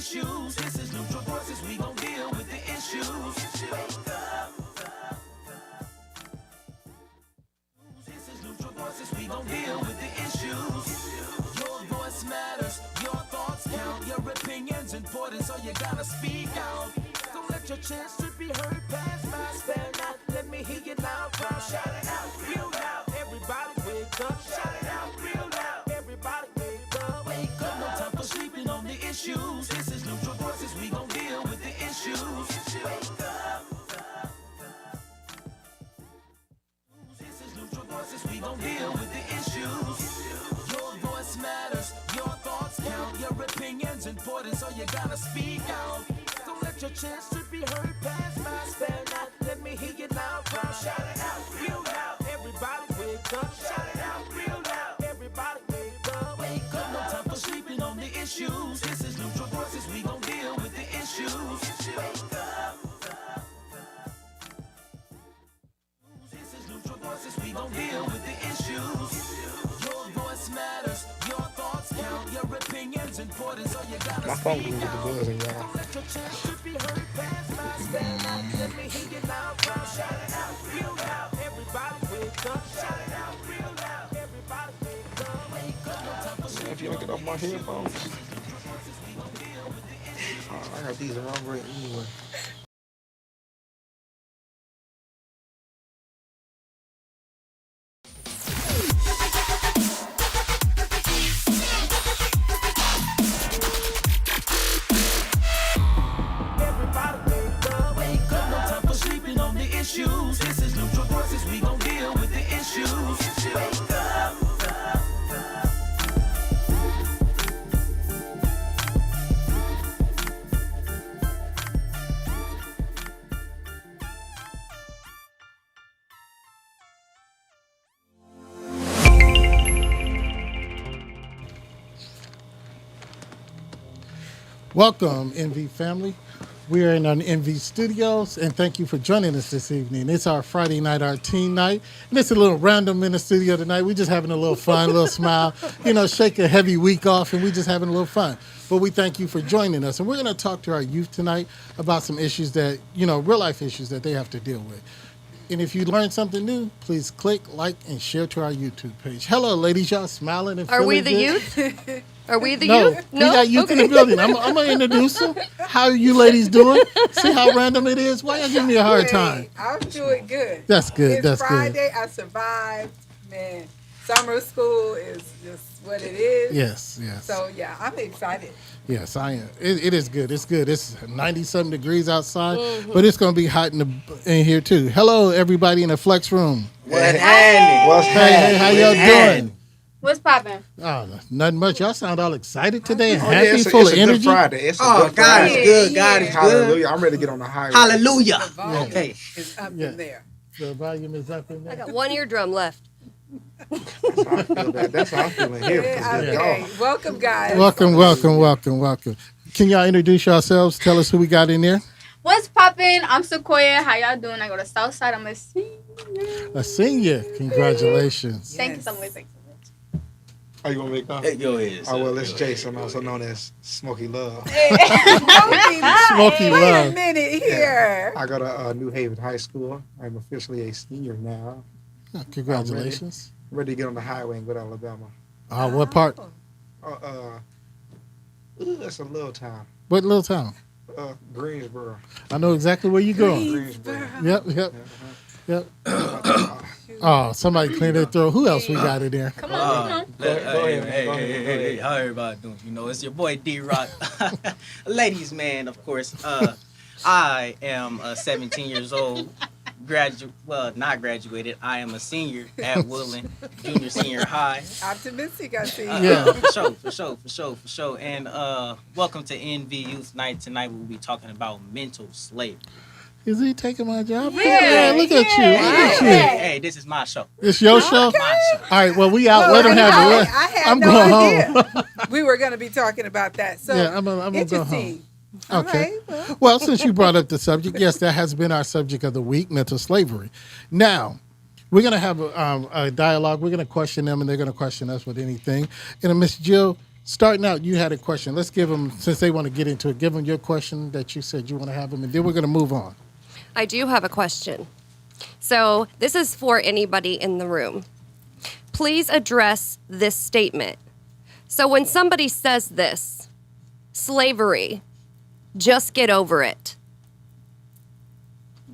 issues. This is Neutral Voices, we gon' deal with the issues. Wake up. This is Neutral Voices, we gon' deal with the issues. Your voice matters, your thoughts count, your opinion's important, so you gotta speak out. Don't let your chance to be heard pass by. Spare not, let me hear you loud, crowd. Shout it out, real loud. Everybody wake up. Shout it out, real loud. Everybody wake up. Wake up, no time for sleeping on the issues. This is Neutral Voices, we gon' deal with the issues. Wake up. This is Neutral Voices, we gon' deal with the issues. Your voice matters, your thoughts count, your opinion's important, so you gotta speak out. Don't let your chance to be heard pass by. Spare not, let me hear you loud, crowd. Shout it out, real loud. Everybody wake up. Shout it out, real loud. Everybody wake up. Wake up, no time for sleeping on the issues. This is Neutral Voices, we gon' deal with the issues. Wake up. This is Neutral Voices, we gon' deal with the issues. Your voice matters, your thoughts count, your opinion's important, so you gotta My phone speak was with the out. buzzing, y'all. Don't let your chance to be heard pass by. Stand up, let me hear you loud, crowd. Shout it out, real loud. Everybody wake up. Shout it out, real loud. Everybody wake up. Wake up, no time for If you don't get off my headphones, I got these around right anyway. Everybody wake up, no time for sleeping on the issues. This is Neutral Voices, we gon' deal with the issues. Wake up. Welcome, NV family. We are in our NV studios, and thank you for joining us this evening. It's our Friday night, our teen night, and it's a little random in the studio tonight. We're just having a little fun, a little smile, shake a heavy week off, and we're just having a little fun. But we thank you for joining us, and we're going to talk to our youth tonight about some issues that, real life issues that they have to deal with. And if you learned something new, please click, like, and share to our YouTube page. Hello, ladies, y'all smiling and Are we feeling the good? youth? Are we the No, youth? we got youth in the building. I'm going to introduce them. How are you ladies doing? See how random it is? Why y'all giving me a hard time? I'm doing good. That's good. It's That's Friday. I survived. Man, summer school is just what it is. good. Yes, yes. So, yeah, I'm excited. Yes, I am. It is good. It's good. It's 90-something degrees outside, but it's going to be hot in here, too. Hello, everybody in the Flex Room. What's happening? What's Hey, how y'all doing? What's poppin'? Oh, nothing much. Y'all sound all excited today and Oh, happy, yeah, it's a, full it's of a energy. Good Friday. It's a Oh, good God Friday. is good. God is good. Hallelujah. I'm ready to get on the highway. Hallelujah. The volume Okay. is up Yeah. in there. The volume is up in I there. got one eardrum left. That's how I feel. That's how I feel in here. Yeah, Good okay. God. Welcome, guys. Welcome. Can y'all introduce yourselves? Tell us who we got in there. What's poppin'? I'm Sequoia. How y'all doing? I go to Southside. I'm a senior. A senior. Congratulations. Thank you so much. Thank you so much. Are you going to make up? Hey, go ahead. Oh, well, it's Jason, also known as Smokey Love. Smoky Wait a Love. minute here. I go to New Haven High School. I'm officially a senior now. Oh, congratulations. I'm ready to get on the highway and go to Alabama. What part? It's a little town. What little town? Greensboro. I know exactly where you're going. Greensboro. Yep. Oh, somebody cleared their throat. Who else we got in there? Come on. Hey, how everybody doing? It's your boy D-Rock. Ladies, man, of course. I am 17 years old. Not graduated. I am a senior at Woodland Junior Senior High. Optimistic, I see. Yeah. For sure. And welcome to NV Youth Night. Tonight we'll be talking about mental slavery. Is he taking my job? Yeah, Look at you. Look at you. Hey, this is my show. It's your show? My show. All right, well, we out. Well, Let him have it. I had I'm no going idea home. we were going to be talking about that. So, Yeah, I'm gonna go home. interesting. All Okay. right, Well, since you brought up the subject, yes, that has been our subject of the week, mental slavery. Now, we're going to have a dialogue. We're going to question them, and they're going to question us with anything. And Miss Jill, starting out, you had a question. Let's give them, since they want to get into it, give them your question that you said you want to have them, and then we're going to move on. I do have a question. So this is for anybody in the room. Please address this statement. So when somebody says this, slavery, just get over it.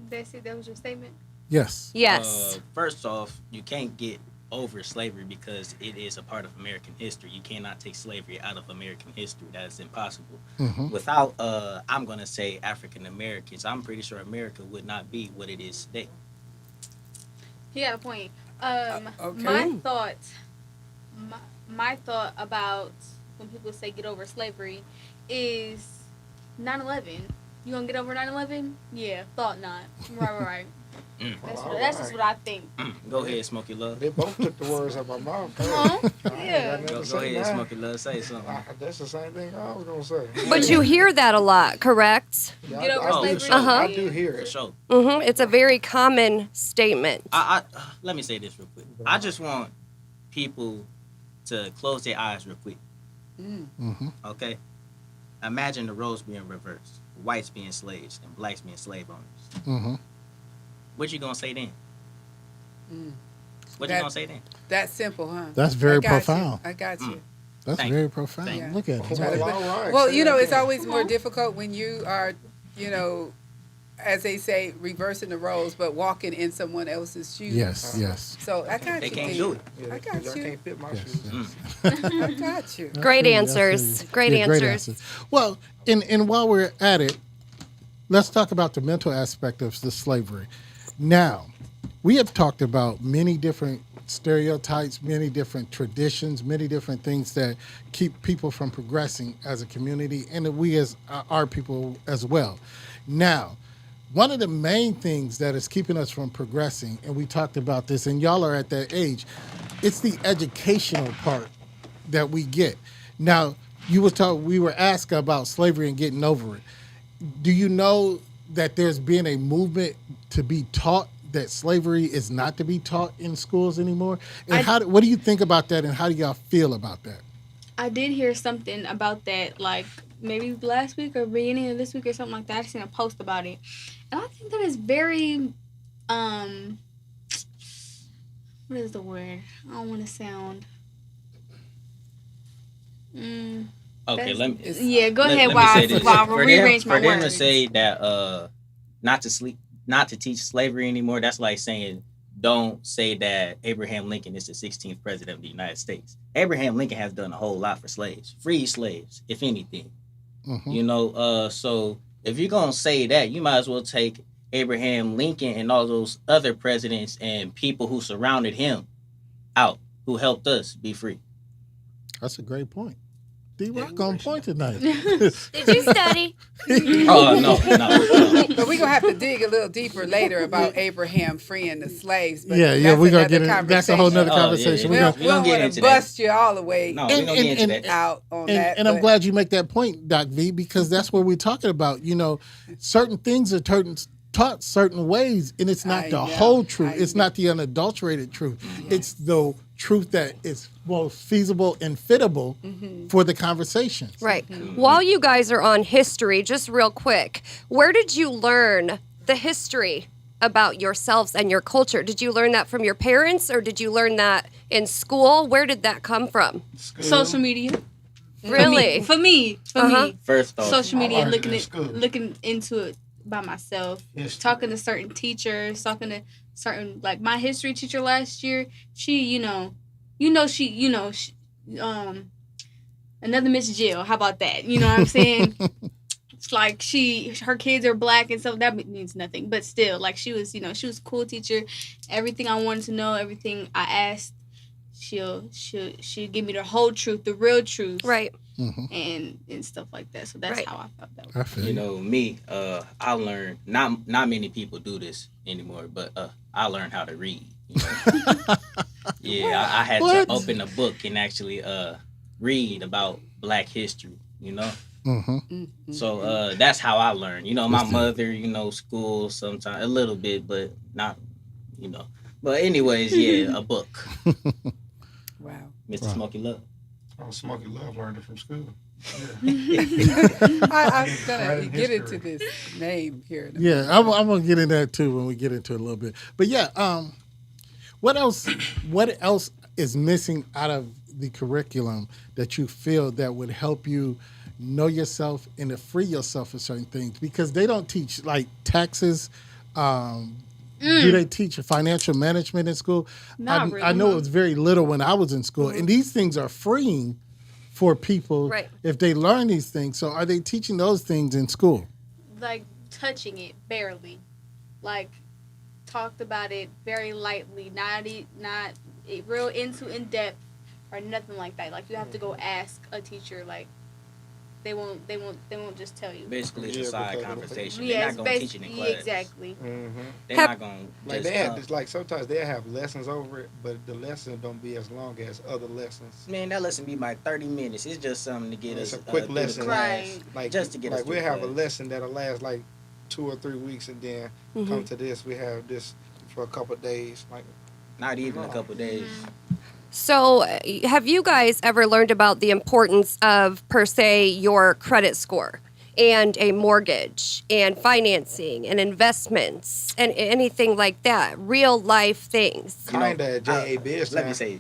That's it. That was your statement. Yes. Yes. First off, you can't get over slavery because it is a part of American history. You cannot take slavery out of American history. That is impossible. Without, I'm going to say African Americans, I'm pretty sure America would not be what it is today. He had a point. Okay. My thought about when people say get over slavery is 9/11. You gonna get over 9/11? Yeah, thought not. Right. That's just what I think. Go ahead, Smokey Love. They both took the words out of my mouth. Come on. I ain't Yeah. got nothing Go to say ahead, now. Smokey Love. Say something. That's the same thing I was gonna say. But you hear that a lot, correct? Yeah, Get over I do, slavery? so Uh-huh. I do hear For it. sure. It's a very common statement. I let me say this real quick. I just want people to close their eyes real quick. Okay? Imagine the roles being reversed. Whites being slaves and blacks being slave owners. What you gonna say then? What you That- gonna say then? That's simple, huh? That's very I got profound. You. I got you. That's Thank very you. profound. Thank you. Look at it. Try to Well, put- all right. Well, Say you know, that it's again. always more difficult when you are, you know, as they say, reversing the roles, but walking in someone else's shoes. Yes, yes. So I got They you. can't D. do it. Yeah, I got y'all you. can't fit my Yes, shoes. yes. I got you. Great Absolutely, answers. absolutely. Great Yeah, answers. Well, and while we're at it, let's talk about the mental aspect of the slavery. Now, we have talked about many different stereotypes, many different traditions, many different things that keep people from progressing as a community, and that we as our people as well. Now, one of the main things that is keeping us from progressing, and we talked about this, and y'all are at that age, it's the educational part that we get. Now, we were asked about slavery and getting over it. Do you know that there's been a movement to be taught that slavery is not to be taught in schools anymore? And what do you think about that, and how do y'all feel about that? I did hear something about that, like maybe last week or beginning of this week or something like that. I seen a post about it, and I think that is very, what is the word? I don't want to sound. Okay, let me Yeah, go ahead let me while say I this. while I For rearrange them, my for them to words. say that not to teach slavery anymore, that's like saying don't say that Abraham Lincoln is the 16th president of the United States. Abraham Lincoln has done a whole lot for slaves, free slaves, if anything. You know, so if you're gonna say that, you might as well take Abraham Lincoln and all those other presidents and people who surrounded him out, who helped us be free. That's a great point. D-Rock on point tonight. Did you study? Oh no. But we're going to have to dig a little deeper later about Abraham freeing the slaves. But yeah, that's we're gonna another get it. That's a whole nother Oh, yeah, conversation. yeah. We're We gonna- don't, We don't get want into to that. bust you all the way No, we don't get into that. out on that. And I'm but- glad you make that point, Doc V, because that's what we're talking about. You know, certain things are taught certain ways, and it's not I the know, whole truth. I It's know. not the unadulterated truth. It's the truth that is most feasible and fittable for the conversation. Right. While you guys are on history, just real quick, where did you learn the history about yourselves and your culture? Did you learn that from your parents, or did you learn that in school? Where did that come from? Social media. Really? For me. First off, Social media, learned it in looking school. looking into it by myself, History. talking to certain teachers, talking to certain, like my history teacher last year. She, another Miss Jill. How about that? You know what I'm saying? It's like her kids are black and stuff. That means nothing, but still, like she was a cool teacher. Everything I wanted to know, everything I asked, she'll give me the whole truth, the real truth, Right. and stuff like that. So that's Right. how I felt that. I feel you know, me, I learned not many people do this anymore, but I learned how to read. You know? Yeah, I had What? to open a book and actually read about Black history. You know, so that's how I learned. You know, my mother, school sometimes a little bit, but not, But anyways, yeah, a book. Wow. Mr. Smokey Love. Oh, Smokey Love learned it from school. Yeah. I'm gonna Right in get history. into this name here. In a Yeah, I'm gonna get in that too when we get into it a little bit. But yeah, what else? What else is missing out of the curriculum that you feel that would help you know yourself and to free yourself of certain things? Because they don't teach like taxes. Do they teach financial management in school? Not I know really. it was very little when I was in school, and these things are freeing for people Right. if they learn these things. So, are they teaching those things in school? Like touching it barely, like talked about it very lightly, not real in depth or nothing like that. Like you have to go ask a teacher. Like they won't just tell you. Basically, it's a Yeah, side because- conversation. Yeah, They're it's not gonna teach it in class. exactly. They're Have- not gonna Like just they have, come. it's like sometimes they have lessons over it, but the lesson don't be as long as other lessons. Man, that lesson be like 30 minutes. It's just something to get It's us a quick through the lesson. class. Right. Like Just to get us like we through have a class. lesson that'll last like 2 or 3 weeks, and then come to this. We have this for a couple of days. Like Not even a couple days. So, have you guys ever learned about the importance of, per se, your credit score and a mortgage and financing and investments and anything like that? Real life things. You know, kinda at JA Biz Let time. me say.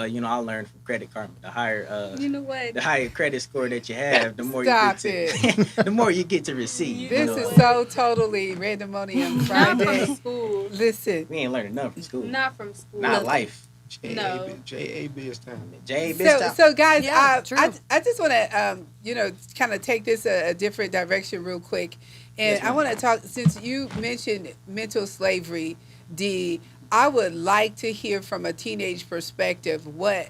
You know, I learned from Credit Karma. You know what? The higher credit score that you have, the more Stop you get to, the more you get to receive. This you know? is so totally randomonium Not Friday. from school. Listen, We ain't learning nothing from school. Not from school. Not life. No. JA Biz time. Jay, so guys, Yeah, true. I just want to kind of take this a different direction real quick, and Yes, I ma'am. want to talk, since you mentioned mental slavery, D. I would like to hear from a teenage perspective. What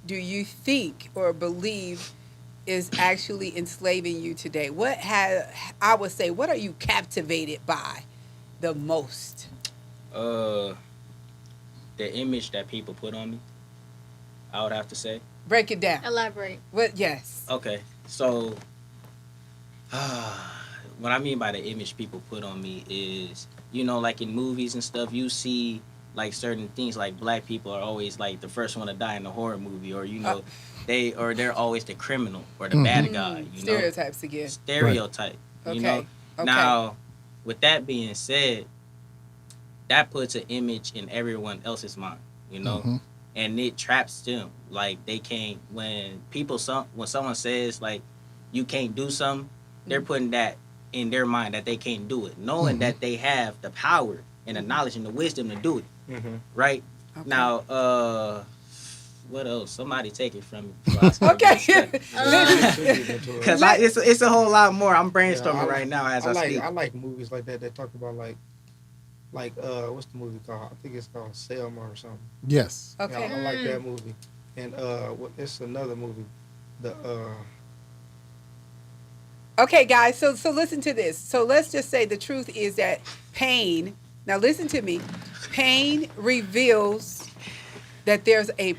do you think or believe is actually enslaving you today? What are you captivated by the most? the image that people put on me, I would have to say. Break it down. Elaborate. What? Yes. Okay, so what I mean by the image people put on me is, you know, like in movies and stuff, you see like certain things, like black people are always like the first one to die in a horror movie, or you know, they're always the criminal or the bad guy. You know, Stereotypes again. stereotype. You Okay. know, Okay. now with that being said, that puts an image in everyone else's mind. You know. And it traps them. Like they can't, when someone says like you can't do something, they're putting that in their mind that they can't do it, knowing that they have the power and the knowledge and the wisdom to do it. Right? Okay. Now, what else? Somebody take it from me. before I start Okay. Because it's a whole lot more. I'm brainstorming Yeah, right now as I speak. I like movies like that talk about like what's the movie called? I think it's called Selma or something. Yes. Okay. Yeah, I like that movie. And it's another movie. The Okay, guys. So listen to this. So let's just say the truth is that pain. Now listen to me. Pain reveals that there's a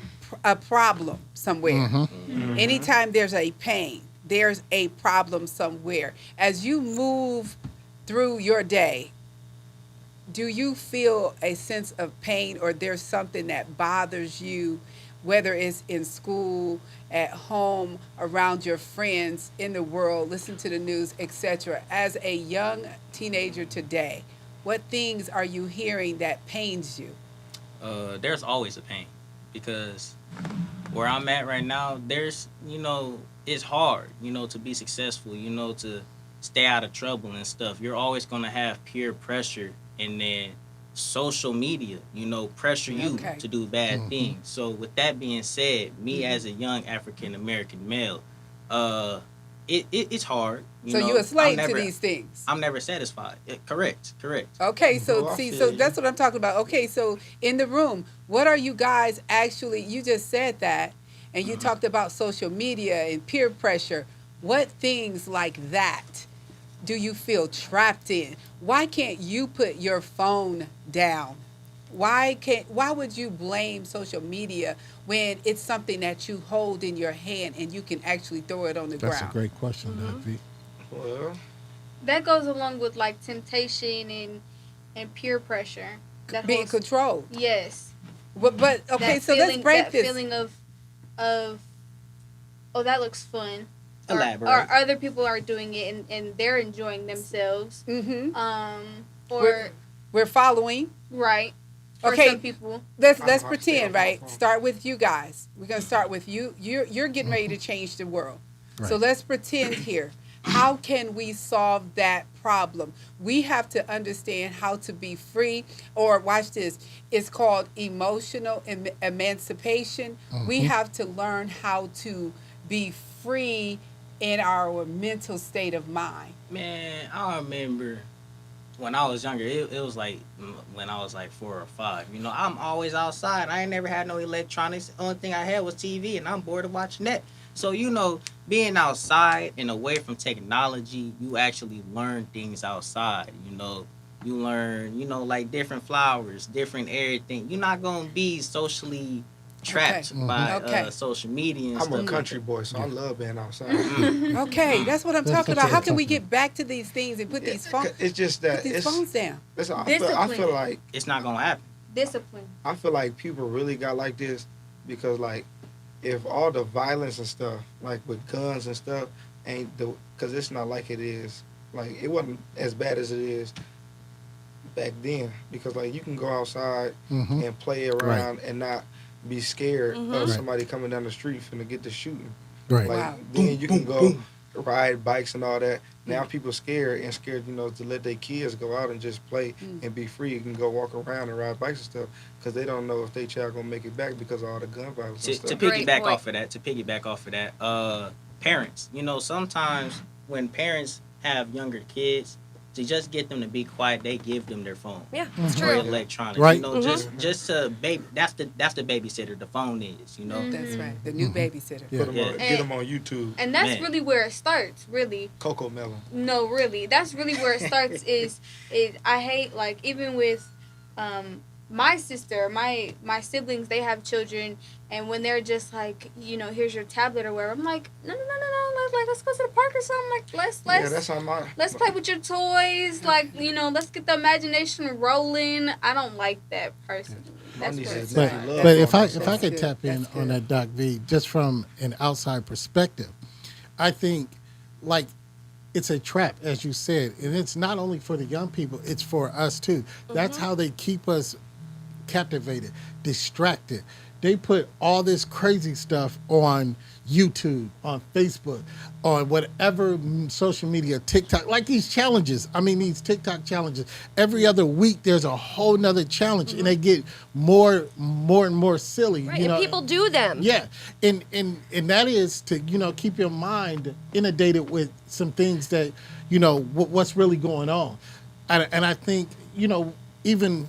problem somewhere. Anytime there's a pain, there's a problem somewhere. As you move through your day, do you feel a sense of pain, or there's something that bothers you, whether it's in school, at home, around your friends, in the world, listen to the news, etc. As a young teenager today, what things are you hearing that pains you? There's always a pain, because where I'm at right now, there's, you know, it's hard, you know, to be successful, you know, to stay out of trouble and stuff. You're always going to have peer pressure, and then social media, you know, pressure you Okay. to do bad things. So with that being said, me as a young African American male, it's hard. So know, you're a slave I'm to never- these things. I'm never satisfied. Correct. Okay, so I see, feel so you. that's what I'm talking about. Okay, so in the room, what are you guys actually, you just said that, and you talked about social media and peer pressure. What things like that do you feel trapped in? Why can't you put your phone down? Why would you blame social media when it's something that you hold in your hand and you can actually throw it on the That's a ground? great question, V. well, That goes along with like temptation and peer pressure. That Being whole- controlled. Yes. But okay, That so let's feeling- break that this. feeling of, oh, that looks fun. Elaborate. Or other people are doing it and they're enjoying themselves. Mm-hmm. Or We're following. right. For Okay. some people. Let's I'm gonna stay pretend, on my right? phone. Start with you guys. We're gonna start with you. You're getting ready to change the world. So Right. let's pretend here. How can we solve that problem? We have to understand how to be free, or watch this. It's called emotional emancipation. We have to learn how to be free in our mental state of mind. Man, I remember when I was younger, it was like when I was like 4 or 5. You know, I'm always outside. I ain't never had no electronics. The only thing I had was TV, and I'm bored of watching that. So, you know, being outside and away from technology, you actually learn things outside. You know, you learn, you know, like different flowers, different everything. You're not going to be socially trapped Okay. by Okay. social media and I'm a stuff. country boy, so I love being outside. Okay, that's what I'm That's talking what about. How I'm can we talking get back to these things and put these phones? It's just Put that these it's. phones down. Listen, I Discipline. feel like It's not going to happen. Discipline. I feel like people really got like this because like if all the violence and stuff like with guns and stuff ain't the because it's not like it is like it wasn't as bad as it is back then because like you can go outside Mhm. and play around and not be scared of Right. somebody coming down the street finna get to shooting. Right. Like Wow. then you can go ride bikes and all that. Now people scared, you know, to let their kids go out and just play and be free. You can go walk around and ride bikes and stuff because they don't know if their child gonna make it back because of all the gun violence and To stuff. Great piggyback point. off of that, parents, you know, sometimes when parents have younger kids, to just get them to be quiet, they give them their phone Yeah, it's or true. electronics. Right. You know, just to baby. That's the babysitter. The phone is. You know. That's right. The new babysitter. Yeah. Put 'em Yeah. on, get them on YouTube. And that's Man. really where it starts, really. Coco Melon. No, really. That's really where it starts is I hate like even with my sister, my siblings, they have children, and when they're just like, you know, here's your tablet or whatever, I'm like, no, like let's go to the park or something. Like Yeah, that's on my. let's play with your toys. Like, you know, let's get the imagination rolling. I don't like that personally. My That's niece where it is But, starts. Love but if on I that if I stuff. could That's tap good. in That's on good. that, Doc V, just from an outside perspective, I think like it's a trap, as you said, and it's not only for the young people; it's for us too. That's how they keep us captivated, distracted. They put all this crazy stuff on YouTube, on Facebook, on whatever social media, TikTok, like these challenges. I mean, these TikTok challenges. Every other week, there's a whole nother challenge, and they get more and more silly. Right, you and know? people do them. Yeah, and that is to keep your mind inundated with some things that what's really going on, and I think even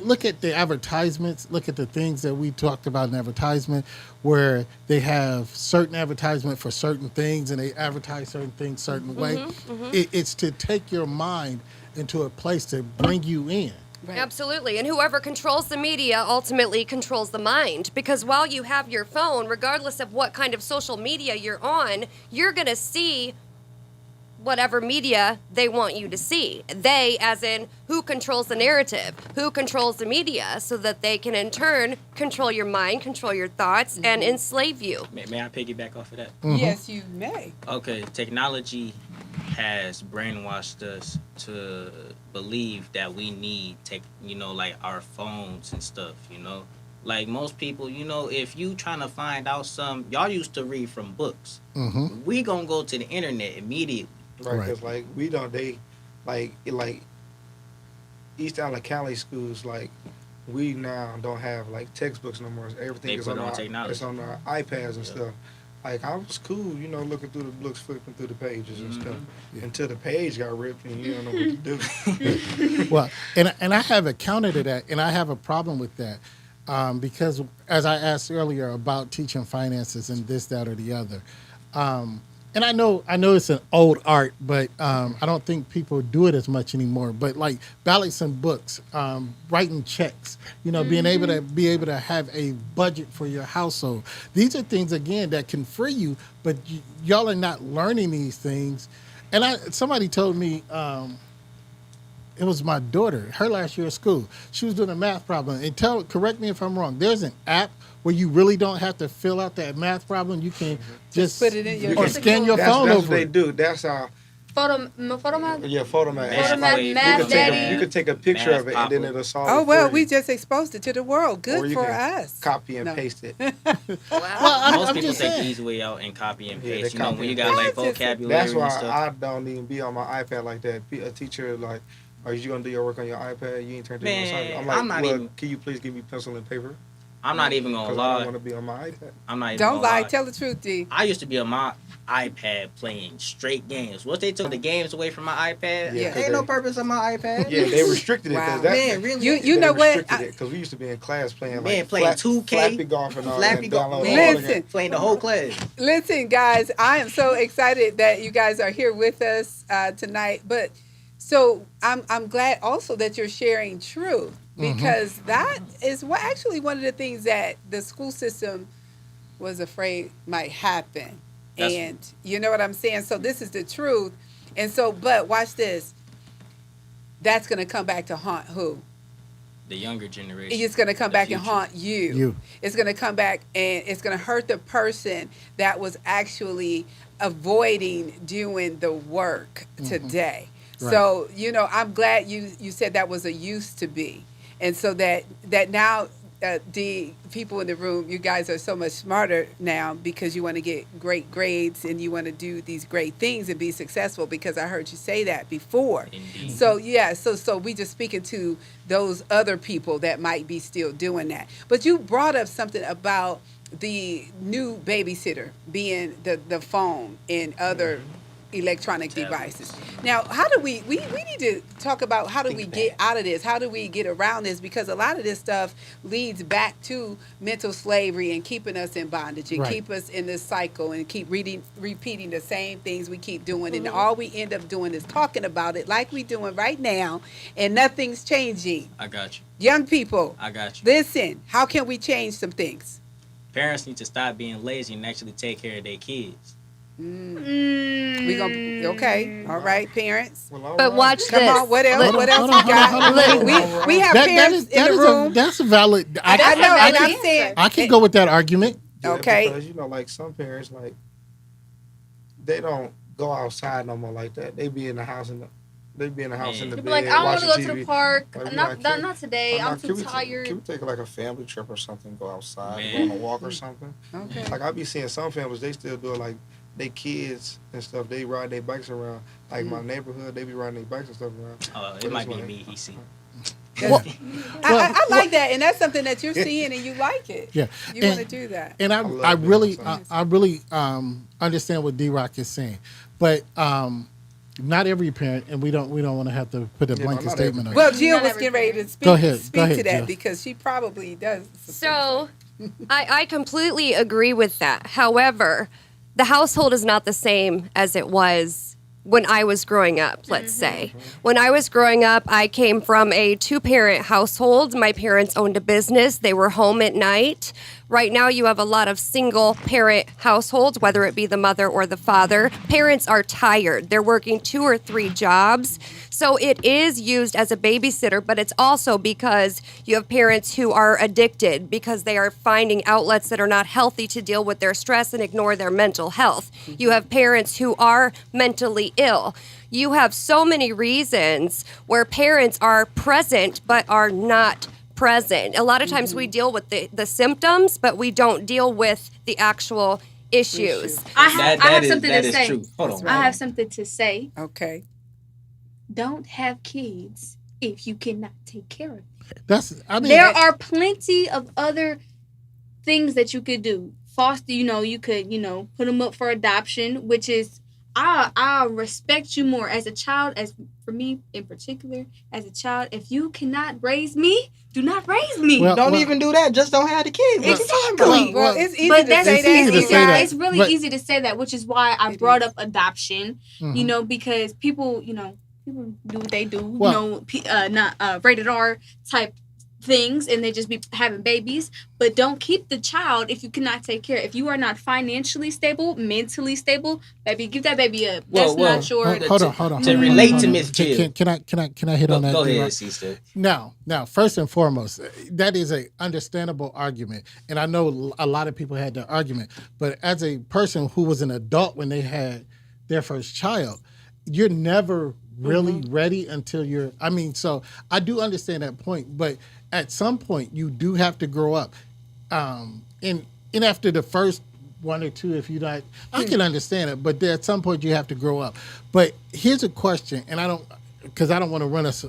look at the advertisements, look at the things that we talked about in advertisement, where they have certain advertisement for certain things and they advertise certain things certain way. It's to take your mind into a place to bring you in. Right. Absolutely. And whoever controls the media ultimately controls the mind. Because while you have your phone, regardless of what kind of social media you're on, you're going to see whatever media they want you to see. They, as in who controls the narrative, who controls the media, so that they can in turn control your mind, control your thoughts, and enslave you. May I piggyback off of that? Yes, you may. Okay, technology has brainwashed us to believe that we need like our phones and stuff, Like most people, if you trying to find out y'all used to read from books. We gonna go to the internet immediately. Right, because like we don't like East Allen County schools we now don't have like textbooks no more. Everything They is put on on our technology. it's on our iPads and Yeah. stuff. Like I was cool, looking through the books, flipping through the pages and stuff until the page got ripped and you don't know what to do. Well, and I have a counter to that, and I have a problem with that because, as I asked earlier about teaching finances and this, that, or the other, and I know it's an old art, but I don't think people do it as much anymore. But like balancing books, writing checks, being able to have a budget for your household. These are things again that can free you, but y'all are not learning these things. And somebody told me it was my daughter, her last year of school. She was doing a math problem. And correct me if I'm wrong. There's an app where you really don't have to fill out that math problem. You can just put it in your- or scan your That's, phone that's over what they it. do. That's how. Photo math. Yeah, Photomat. Photomat, Math Daddy. You could take a picture Math of it and then it'll solve it. Oh well, for we you. just exposed it to the world. Or Good you for can us. Copy and No. paste it. Well, Most I'm people just take the saying. easy way out and copy and Yeah, they paste. You know, copy when you and got like paste. vocabulary That's and why stuff. I don't even be on my iPad like that. A teacher like, are you gonna do your work on your iPad? You ain't turned it Man, in. I'm like, I'm not well, even- can you please give me pencil and paper? I'm not even gonna Because I don't lie. want to be on my iPad. I'm not even Don't gonna lie. lie. Tell the truth, D. I used to be on my iPad playing straight games. Once they took the games away from my iPad, Yeah, 'cause ain't no they- purpose on my iPad. Yeah, they restricted it. Wow. 'cause that, Man, really? You know what? Because we used to be in class playing Man, like playing 2K, Flappy Golf and all Flappy that. Golf. Download all Man, the Listen. playing the whole class. Listen, guys, I am so excited that you guys are here with us tonight. But so I'm glad also that you're sharing truth because that is what actually one of the things that the school system was afraid might happen. That's- And you know what I'm saying? So this is the truth. And so, but watch this. That's going to come back to haunt who? The younger generation. It's going to come The back and future. haunt you. You. It's going to come back and it's going to hurt the person that was actually avoiding doing the work today. Right. So, you know, I'm glad you said that was a used to be. And so that now the people in the room, you guys are so much smarter now because you want to get great grades and you want to do these great things and be successful because I heard you say that before. Indeed. So yeah, so we just speaking to those other people that might be still doing that. But you brought up something about the new babysitter being the phone and other electronic devices. Now, how do we need to talk about how do we get out of this? How do we get around this? Because a lot of this stuff leads back to mental slavery and keeping us in bondage and Right. keep us in this cycle and keep repeating the same things we keep doing. And all we end up doing is talking about it like we doing right now and nothing's changing. I got you. Young people, I got you. listen, how can we change some things? Parents need to stop being lazy and actually take care of their kids. We gonna okay, all right, parents. Well, all But right. watch Come this. on, what else? Let- What else Hold we on, got? hold on, hold on. We have parents in the room. That's a valid. I know, and I I'm saying I can go with that argument. Yeah, okay. Because you know, like some parents, like they don't go outside no more like that. They be in the house and they be in the house in the You'd bed. be like, I don't want to go watching to the TV. park. Like, Not can- not today. I'm not- too can we tired. Can we take like a family trip or something? Go outside, Man. go on a walk or something. Okay. Like I be seeing some families, they still do it like they kids and stuff. They ride their bikes around. Like my neighborhood, they be riding their bikes and stuff around. It But might it's be like- me, he see. Well, I like that, and that's something that you're seeing and you like it. yeah. You And- want to do that. And love I being really, outside. I really understand what D-Rock is saying, but not every parent, and we don't want to have to put a Yeah, blanket not statement on it. Well, Jill Not was every getting ready to parent. speak, Go ahead, speak go ahead, to that Jill. because she probably does. So I completely agree with that. However, the household is not the same as it was when I was growing up, let's say. When I was growing up, I came from a 2-parent household. My parents owned a business, they were home at night. Right now, you have a lot of single parent households, whether it be the mother or the father. Parents are tired, they're working 2 or 3 jobs. So it is used as a babysitter, but it's also because you have parents who are addicted because they are finding outlets that are not healthy to deal with their stress and ignore their mental health. You have parents who are mentally ill. You have so many reasons where parents are present but are not present. A lot of times we deal with the symptoms, but we don't deal with the actual issues. I have That is something to say. true. Hold on. I have something to say. Okay. Don't have kids if you cannot take care of them. That's, I mean, There are plenty of other things that you could do. Foster, you could, put them up for adoption, which is, I respect you more as a child, as for me in particular, as a child. If you cannot raise me, do not raise me. Well, Don't even do that. Just don't have the kids. What you talking about? Exactly. Well, it's easy But to that's say It's that. easy to Easy say that. It's really but- easy to say that, which is why I It brought is. up adoption. Mhm. Because people do what they do. Well- Not rated R type things and they just be having babies, but don't keep the child if you cannot take care. If you are not financially stable, mentally stable, baby, give that baby up. That's not your. Hold on. To relate to Miss Jill. Can I hit on that? Go D-Rock? ahead, sister. Now, first and foremost, that is a understandable argument, and I know a lot of people had that argument. But as a person who was an adult when they had their first child, you're never really ready until you're. I mean, so I do understand that point, but at some point you do have to grow up. And after the first one or two, if you not, I can understand it, but at some point you have to grow up. But here's a question, and I don't want to run us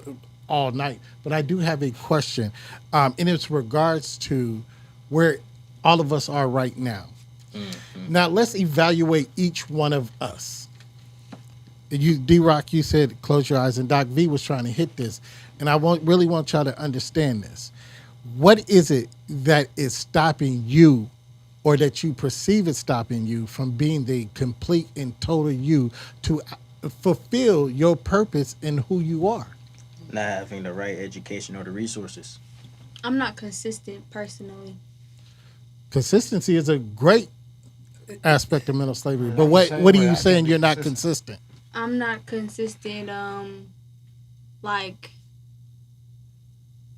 all night, but I do have a question, and it's regards to where all of us are right now. Now let's evaluate each one of us. You, D-Rock, you said close your eyes, and Doc V was trying to hit this, and I really want y'all to understand this. What is it that is stopping you, or that you perceive is stopping you from being the complete and total you to fulfill your purpose in who you are? Not having the right education or the resources. I'm not consistent personally. Consistency is a great aspect of mental slavery, but what are you saying you're not consistent? I'm not consistent. Like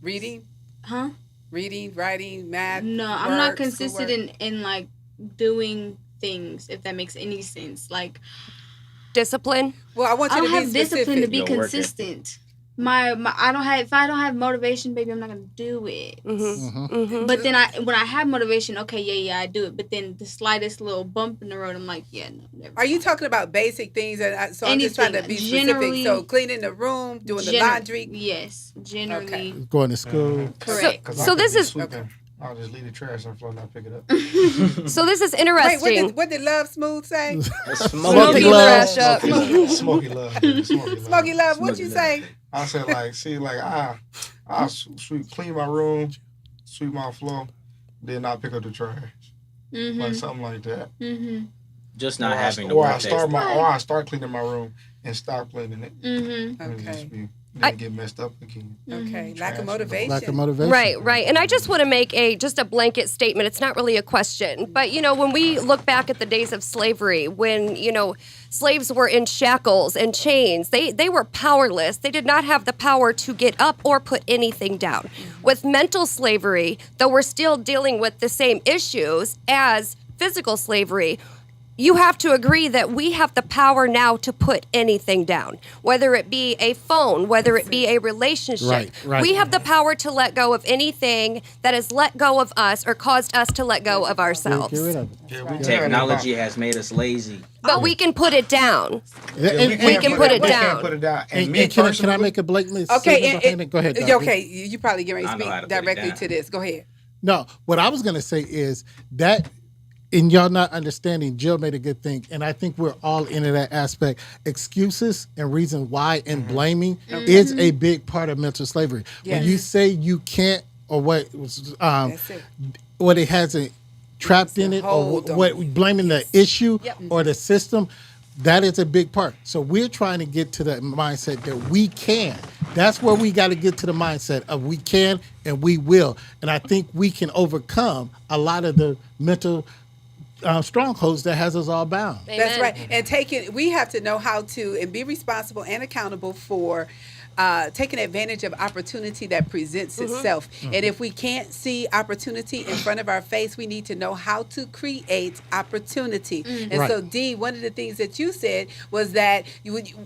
Reading, huh? writing, math. No, I'm not work, consistent schoolwork. in like doing things, if that makes any sense. Like Discipline. Well, I want I you don't to be have discipline to specific. be Your work ethic. consistent. My I don't have if I don't have motivation, baby, I'm not gonna do it. But then when I have motivation, okay, yeah, I do it. But then the slightest little bump in the road, I'm like, yeah, no, never. Are you talking about basic things? So I'm just trying to be Anything. specific. Generally- So cleaning the room, doing the laundry. Yes, generally. Okay. Going to school. Correct. 'Cause I So could this be is- sweeping. I'll just leave the trash on the floor and I'll pick it up. So this is Wait, interesting. what did Love Smooth say? Smoky love. Trash up. Smoky love. Yeah, Smoky love. Smokey Love, what you say? I said I'll clean my room, sweep my floor, then I'll pick up the trash. Like something like that. Just not having the or work I start cleaning my room and stop cleaning it. Okay. Then get messed up again. Okay. Lack of Trash. motivation. Lack of motivation. Right. And I just want to make just a blanket statement. It's not really a question. But, when we look back at the days of slavery, when, slaves were in shackles and chains, they were powerless. They did not have the power to get up or put anything down. With mental slavery, though we're still dealing with the same issues as physical slavery, you have to agree that we have the power now to put anything down, whether it be a phone, whether it be a relationship. Right. We have the power to let go of anything that has let go of us or caused us to let go of Get ourselves. rid of it. Yeah, Technology has made us lazy. But we can put it down. And We can put it We down. can't put it down. And And me can I personally, make a blatant Okay. statement? Go ahead. Dr. Okay. You probably get ready to I know how speak to put it directly down. to this. Go ahead. No, what I was going to say is that in y'all not understanding, Jill made a good thing, and I think we're all into that aspect. Excuses and reason why and blaming is a big part of mental slavery. When you say you can't, or what was That's it. what it hasn't trapped in it, or hold on what blaming the issue or the system, that is a big part. So we're trying to get to that mindset that we can. That's where we got to get to the mindset of we can and we will. And I think we can overcome a lot of the mental strongholds that has us all bound. That's Amen. right. And we have to know how to and be responsible and accountable for taking advantage of opportunity that presents itself. And if we can't see opportunity in front of our face, we need to know how to create opportunity. And Right. so, Dee, one of the things that you said was that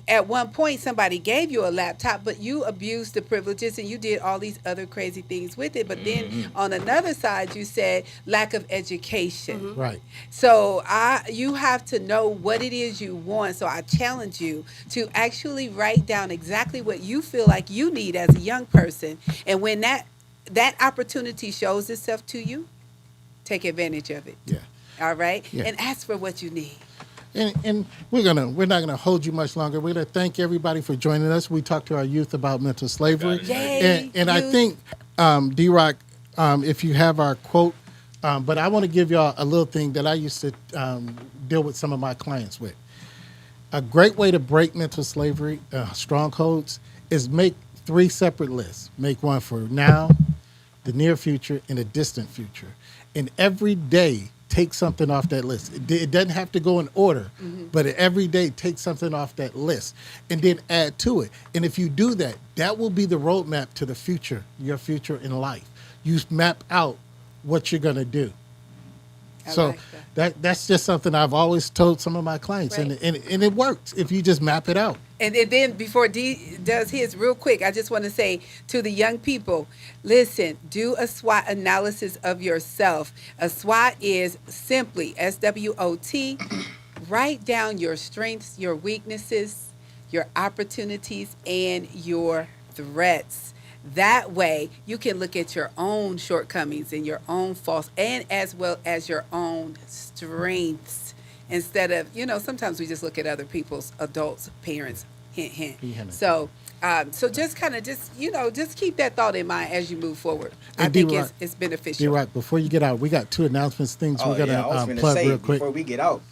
at one point somebody gave you a laptop, but you abused the privileges and you did all these other crazy things with it. But then on another side, you said lack of education. Right. So you have to know what it is you want. So I challenge you to actually write down exactly what you feel like you need as a young person. And when that opportunity shows itself to you, take advantage of it. Yeah. All right? Yeah. And ask for what you need. And we're not gonna hold you much longer. We're gonna thank everybody for joining us. We talked to our youth about mental slavery, Yay, and I youth. think D-Rock, if you have our quote, but I want to give y'all a little thing that I used to deal with some of my clients with. A great way to break mental slavery strongholds is make 3 separate lists. Make one for now, the near future, and the distant future. And every day, take something off that list. It doesn't have to go in order, but every day, take something off that list and then add to it. And if you do that, that will be the roadmap to the future, your future in life. You map out what you're going to do. So like that's just something I've always told some of my clients, Right. and it works if you just map it out. And then before D does his, real quick, I just want to say to the young people, listen, do a SWOT analysis of yourself. A SWOT is simply SWOT. Write down your strengths, your weaknesses, your opportunities, and your threats. That way, you can look at your own shortcomings and your own faults, and as well as your own strengths. Instead of, sometimes we just look at other people's adults, parents, hint, hint. Hint. So, so just kind of just keep that thought in mind as you move forward. I And think D-Rock- it's beneficial. D-Rock, before you get out, we got 2 announcements, things Oh, we're going yeah, I was to gonna plug say real quick. before we get out.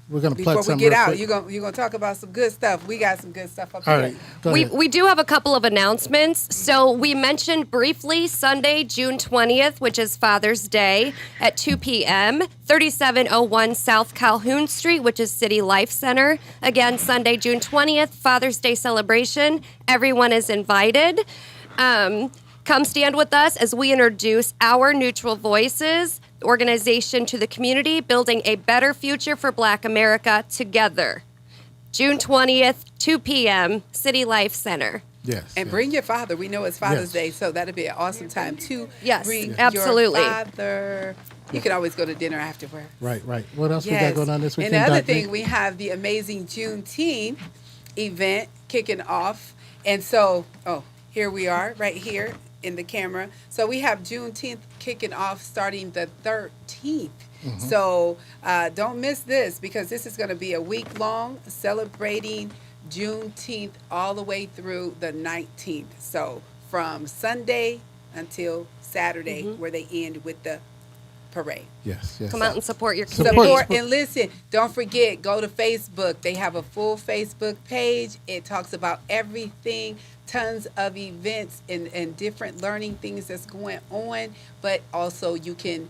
We're going to plug Before we something get real out, quick. you're gonna talk about some good stuff. We got some good stuff up All here. right, go We, ahead. we do have a couple of announcements. So we mentioned briefly Sunday, June 20th, which is Father's Day at 2 p.m., 3701 South Calhoun Street, which is City Life Center. Again, Sunday, June 20th, Father's Day celebration. Everyone is invited. Come stand with us as we introduce our Neutral Voices organization to the community, building a better future for Black America together. June 20th, 2 p.m., City Life Center. Yes. And yes. bring your father. We know it's Father's Yes. Day, so that'll be an awesome time to Yes, bring absolutely. your father. You can always go to dinner afterward. Right. What else we got going on this weekend, And the other Dr. thing, we have the amazing Juneteenth event kicking off. And so, here we are, right here in the camera. So we have Juneteenth kicking off starting the 13th. So don't miss this, because this is going to be a week long celebrating Juneteenth all the way through the 19th. So from Sunday until Saturday, where they end with the parade. Yes. Come out and support your Support. community. Support and listen. Don't forget, go to Facebook. They have a full Facebook page. It talks about everything, tons of events and different learning things that's going on. But also you can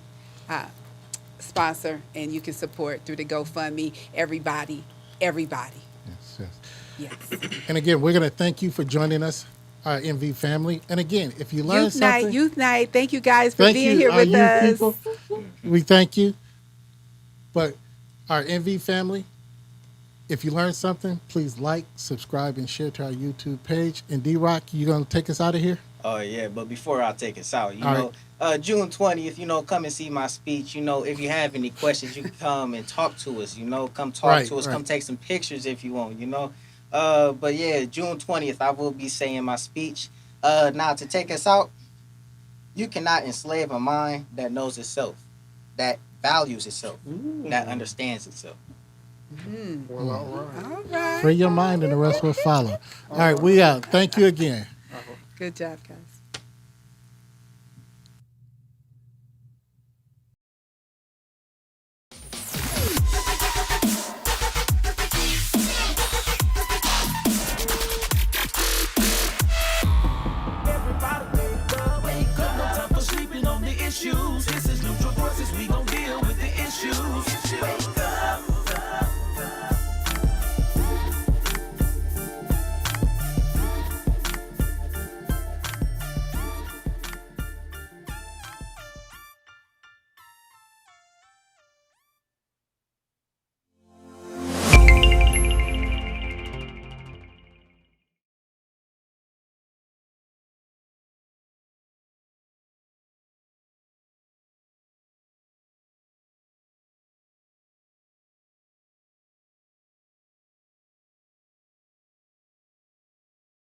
sponsor and you can support through the GoFundMe. Everybody. Yes. Yes. And again, we're going to thank you for joining us, our MV family. And again, if you learn something, Youth Night. Thank you guys for thank being you, here our with youth us. people. We thank you. But our MV family, if you learned something, please like, subscribe, and share to our YouTube page. And D-Rock, you going to take us out of here? Oh yeah, but before I take us out, All June 20th, come and see my speech. If you have any questions, you can come and talk to us. Come talk Right, to us. right. Come take some pictures if you want. But yeah, June 20th, I will be saying my speech. Now to take us out, you cannot enslave a mind that knows itself, that values itself, that understands itself. Well, all right. All right. Free your mind and the rest will follow. All right, we out. Thank you again. Good job, guys.